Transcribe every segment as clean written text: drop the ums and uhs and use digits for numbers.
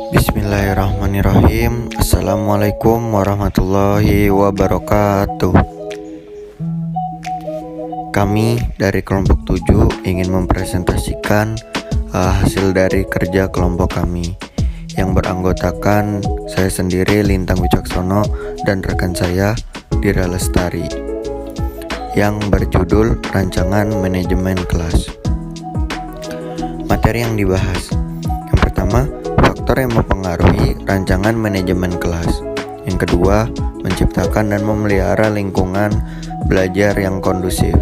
Bismillahirrahmanirrahim. Assalamualaikum warahmatullahi wabarakatuh. Kami dari kelompok 7 ingin mempresentasikan hasil dari kerja kelompok kami yang beranggotakan saya sendiri, Lintang Wicaksono, dan rekan saya, Dira Lestari, yang berjudul Rancangan Manajemen Kelas. Materi yang dibahas: yang pertama, faktor yang mempengaruhi rancangan manajemen kelas. Yang kedua, menciptakan dan memelihara lingkungan belajar yang kondusif.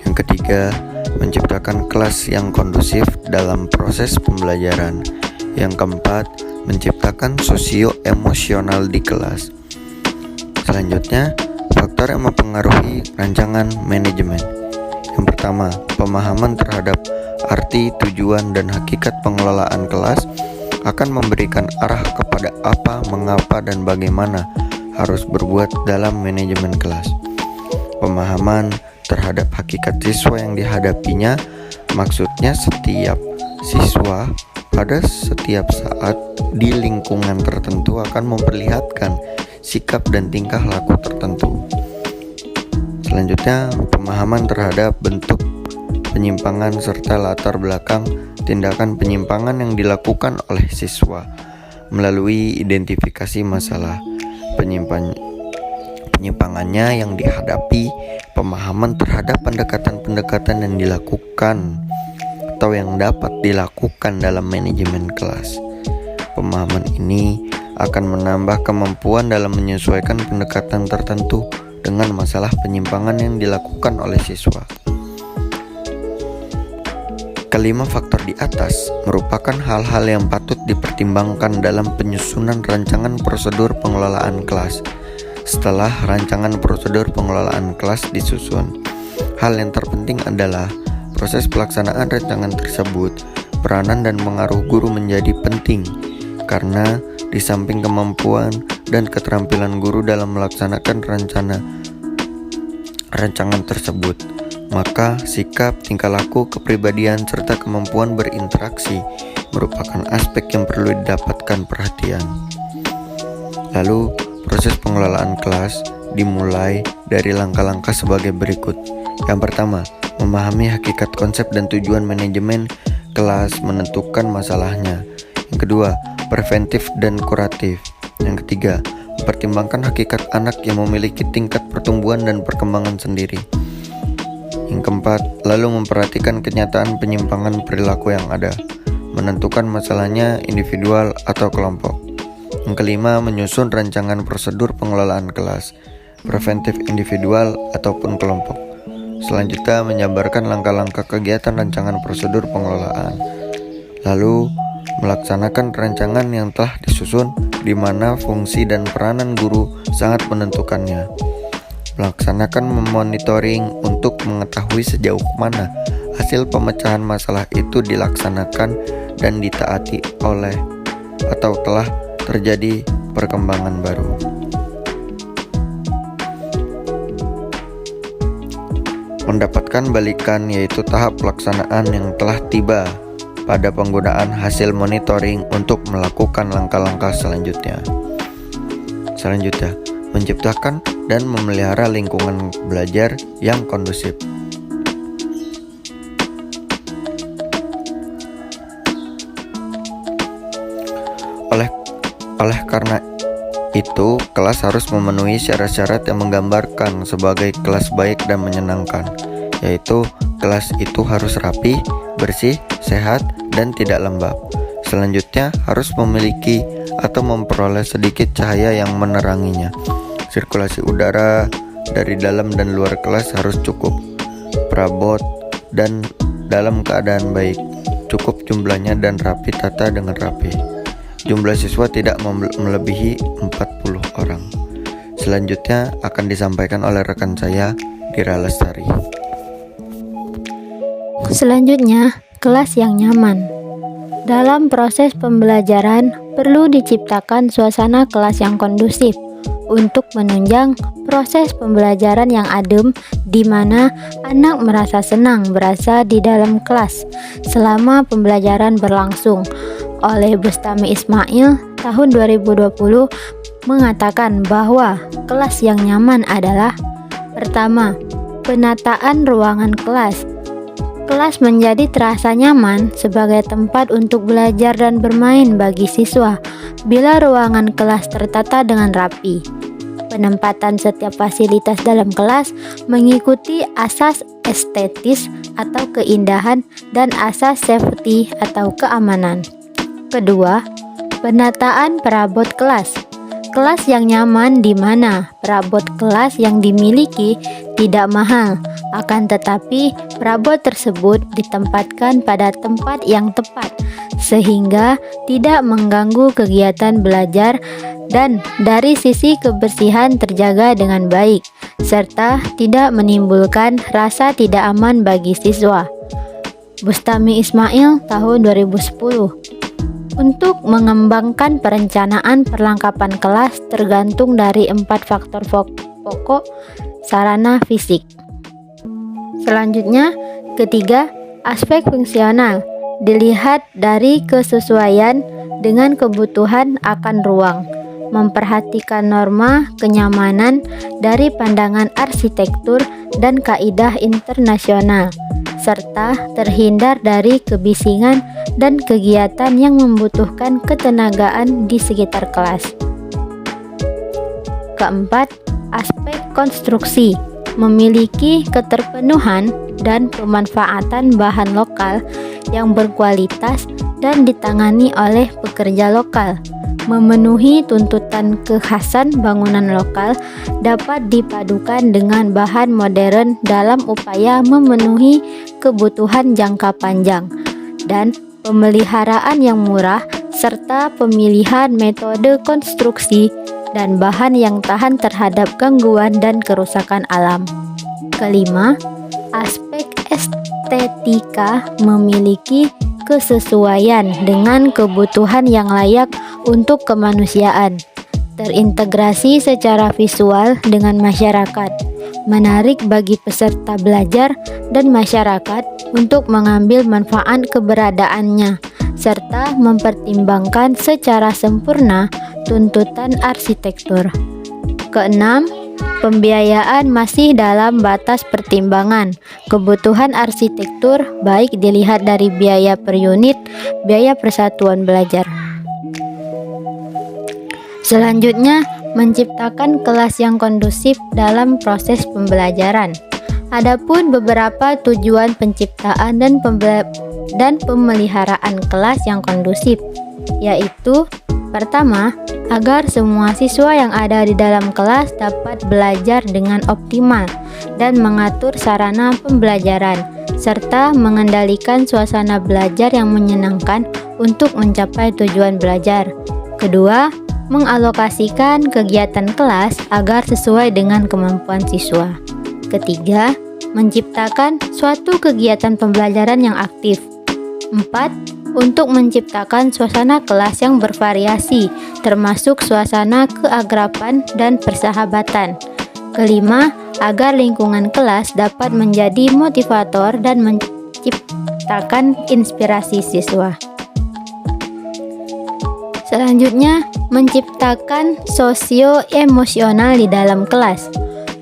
Yang ketiga, menciptakan kelas yang kondusif dalam proses pembelajaran. Yang keempat, menciptakan sosio-emosional di kelas. Selanjutnya, faktor yang mempengaruhi rancangan manajemen. Yang pertama, pemahaman terhadap arti, tujuan, dan hakikat pengelolaan kelas akan memberikan arah kepada apa, mengapa, dan bagaimana harus berbuat dalam manajemen kelas. Pemahaman terhadap hakikat siswa yang dihadapinya, maksudnya setiap siswa pada setiap saat di lingkungan tertentu akan memperlihatkan sikap dan tingkah laku tertentu. Selanjutnya, pemahaman terhadap bentuk penyimpangan serta latar belakang tindakan penyimpangan yang dilakukan oleh siswa melalui identifikasi masalah penyimpangannya yang dihadapi, pemahaman terhadap pendekatan-pendekatan yang dilakukan atau yang dapat dilakukan dalam manajemen kelas. Pemahaman ini akan menambah kemampuan dalam menyesuaikan pendekatan tertentu dengan masalah penyimpangan yang dilakukan oleh siswa. Kelima faktor di atas merupakan hal-hal yang patut dipertimbangkan dalam penyusunan rancangan prosedur pengelolaan kelas. Setelah rancangan prosedur pengelolaan kelas disusun, hal yang terpenting adalah proses pelaksanaan rancangan tersebut. Peranan dan pengaruh guru menjadi penting karena di samping kemampuan dan keterampilan guru dalam melaksanakan rancangan tersebut, maka sikap, tingkah laku, kepribadian, serta kemampuan berinteraksi merupakan aspek yang perlu didapatkan perhatian. Lalu, proses pengelolaan kelas dimulai dari langkah-langkah sebagai berikut. Yang pertama, memahami hakikat konsep dan tujuan manajemen kelas, menentukan masalahnya. Yang kedua, preventif dan kuratif. Yang ketiga, mempertimbangkan hakikat anak yang memiliki tingkat pertumbuhan dan perkembangan sendiri. Yang keempat, lalu memperhatikan kenyataan penyimpangan perilaku yang ada, menentukan masalahnya individual atau kelompok. Yang kelima, menyusun rancangan prosedur pengelolaan kelas, preventif individual ataupun kelompok. Selanjutnya, menjabarkan langkah-langkah kegiatan rancangan prosedur pengelolaan. Lalu, melaksanakan rancangan yang telah disusun, di mana fungsi dan peranan guru sangat menentukannya. Melaksanakan memonitoring untuk mengetahui sejauh mana hasil pemecahan masalah itu dilaksanakan dan ditaati oleh atau telah terjadi perkembangan baru. Mendapatkan balikan yaitu tahap pelaksanaan yang telah tiba pada penggunaan hasil monitoring untuk melakukan langkah-langkah selanjutnya. Selanjutnya, menciptakan dan memelihara lingkungan belajar yang kondusif. Oleh karena itu, kelas harus memenuhi syarat-syarat yang menggambarkan sebagai kelas baik dan menyenangkan, yaitu kelas itu harus rapi, bersih, sehat, dan tidak lembab. Selanjutnya, harus memiliki atau memperoleh sedikit cahaya yang meneranginya. Sirkulasi udara dari dalam dan luar kelas harus cukup, perabot dan dalam keadaan baik, cukup jumlahnya dan rapi tata dengan rapi. Jumlah siswa tidak melebihi 40 orang. Selanjutnya akan disampaikan oleh rekan saya, Dira Lestari. Selanjutnya, kelas yang nyaman. Dalam proses pembelajaran, perlu diciptakan suasana kelas yang kondusif untuk menunjang proses pembelajaran yang adem, di mana anak merasa senang berada di dalam kelas selama pembelajaran berlangsung. oleh Bustami Ismail tahun 2020 mengatakan bahwa kelas yang nyaman adalah: pertama, penataan ruangan kelas. Kelas menjadi terasa nyaman sebagai tempat untuk belajar dan bermain bagi siswa bila ruangan kelas tertata dengan rapi. Penempatan setiap fasilitas dalam kelas mengikuti asas estetis atau keindahan dan asas safety atau keamanan. Kedua, penataan perabot kelas. Kelas yang nyaman di mana perabot kelas yang dimiliki tidak mahal, akan tetapi perabot tersebut ditempatkan pada tempat yang tepat sehingga tidak mengganggu kegiatan belajar dan dari sisi kebersihan terjaga dengan baik serta tidak menimbulkan rasa tidak aman bagi siswa. Bustami Ismail tahun 2010. Untuk mengembangkan perencanaan perlengkapan kelas tergantung dari 4 faktor pokok sarana fisik. Selanjutnya, ketiga, aspek fungsional dilihat dari kesesuaian dengan kebutuhan akan ruang, memperhatikan norma kenyamanan dari pandangan arsitektur dan kaidah internasional, serta terhindar dari kebisingan dan kegiatan yang membutuhkan ketenagaan di sekitar kelas. Keempat, aspek konstruksi memiliki keterpenuhan dan pemanfaatan bahan lokal yang berkualitas dan ditangani oleh pekerja lokal. Memenuhi tuntutan kekhasan bangunan lokal dapat dipadukan dengan bahan modern dalam upaya memenuhi kebutuhan jangka panjang dan pemeliharaan yang murah serta pemilihan metode konstruksi dan bahan yang tahan terhadap gangguan dan kerusakan alam. Kelima, aspek estetika memiliki kesesuaian dengan kebutuhan yang layak untuk kemanusiaan, terintegrasi secara visual dengan masyarakat, menarik bagi peserta belajar dan masyarakat untuk mengambil manfaat keberadaannya, serta mempertimbangkan secara sempurna tuntutan arsitektur. Keenam, pembiayaan masih dalam batas pertimbangan kebutuhan arsitektur baik dilihat dari biaya per unit, biaya persatuan belajar. Selanjutnya, menciptakan kelas yang kondusif dalam proses pembelajaran. Adapun beberapa tujuan penciptaan dan pemeliharaan kelas yang kondusif, yaitu: pertama, agar semua siswa yang ada di dalam kelas dapat belajar dengan optimal dan mengatur sarana pembelajaran, serta mengendalikan suasana belajar yang menyenangkan untuk mencapai tujuan belajar. Kedua, mengalokasikan kegiatan kelas agar sesuai dengan kemampuan siswa. Ketiga, menciptakan suatu kegiatan pembelajaran yang aktif. 4. Untuk menciptakan suasana kelas yang bervariasi, termasuk suasana keakraban dan persahabatan. Kelima, agar lingkungan kelas dapat menjadi motivator dan menciptakan inspirasi siswa. Selanjutnya, menciptakan sosio-emosional di dalam kelas.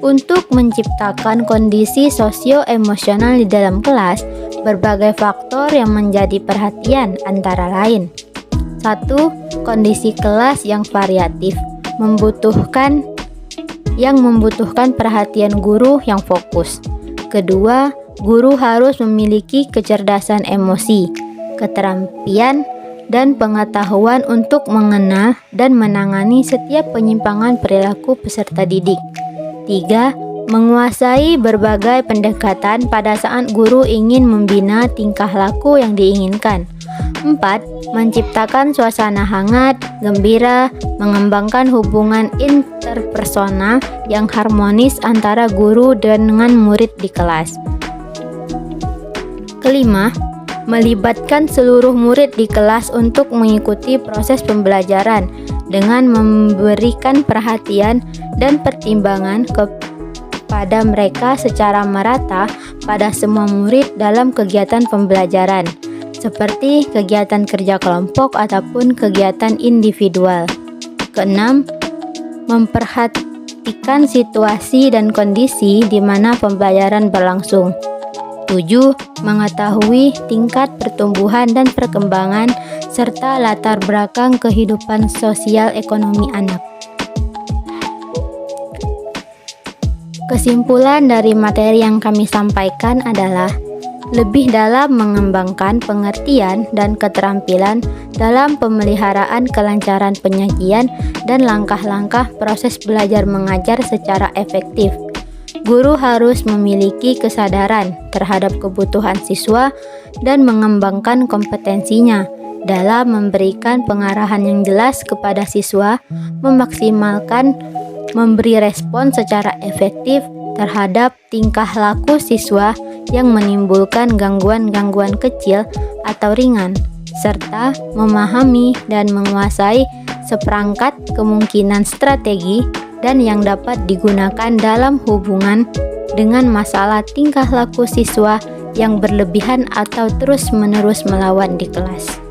Untuk menciptakan kondisi sosio-emosional di dalam kelas, berbagai faktor yang menjadi perhatian antara lain. 1. Kondisi kelas yang variatif, membutuhkan perhatian guru yang fokus. Kedua, guru harus memiliki kecerdasan emosi, keterampilan, dan pengetahuan untuk mengenal dan menangani setiap penyimpangan perilaku peserta didik. 3. Menguasai berbagai pendekatan pada saat guru ingin membina tingkah laku yang diinginkan. 4. Menciptakan suasana hangat, gembira, mengembangkan hubungan interpersonal yang harmonis antara guru dengan murid di kelas. Kelima, melibatkan seluruh murid di kelas untuk mengikuti proses pembelajaran dengan memberikan perhatian dan pertimbangan kepada mereka secara merata pada semua murid dalam kegiatan pembelajaran. seperti kegiatan kerja kelompok ataupun kegiatan individual. Keenam, memperhatikan situasi dan kondisi di mana pembelajaran berlangsung. 7. Mengetahui tingkat pertumbuhan dan perkembangan serta latar belakang kehidupan sosial ekonomi anak. Kesimpulan dari materi yang kami sampaikan adalah lebih dalam mengembangkan pengertian dan keterampilan dalam pemeliharaan kelancaran penyajian dan langkah-langkah proses belajar mengajar secara efektif. Guru harus memiliki kesadaran terhadap kebutuhan siswa dan mengembangkan kompetensinya dalam memberikan pengarahan yang jelas kepada siswa, memaksimalkan memberi respon secara efektif terhadap tingkah laku siswa yang menimbulkan gangguan-gangguan kecil atau ringan, serta memahami dan menguasai seperangkat kemungkinan strategi dan yang dapat digunakan dalam hubungan dengan masalah tingkah laku siswa yang berlebihan atau terus-menerus melawan di kelas.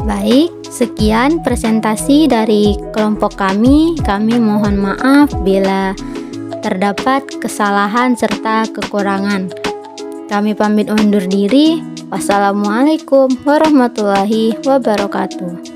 Baik, sekian presentasi dari kelompok kami. Kami mohon maaf bila terdapat kesalahan serta kekurangan. Kami pamit undur diri. Wassalamualaikum warahmatullahi wabarakatuh.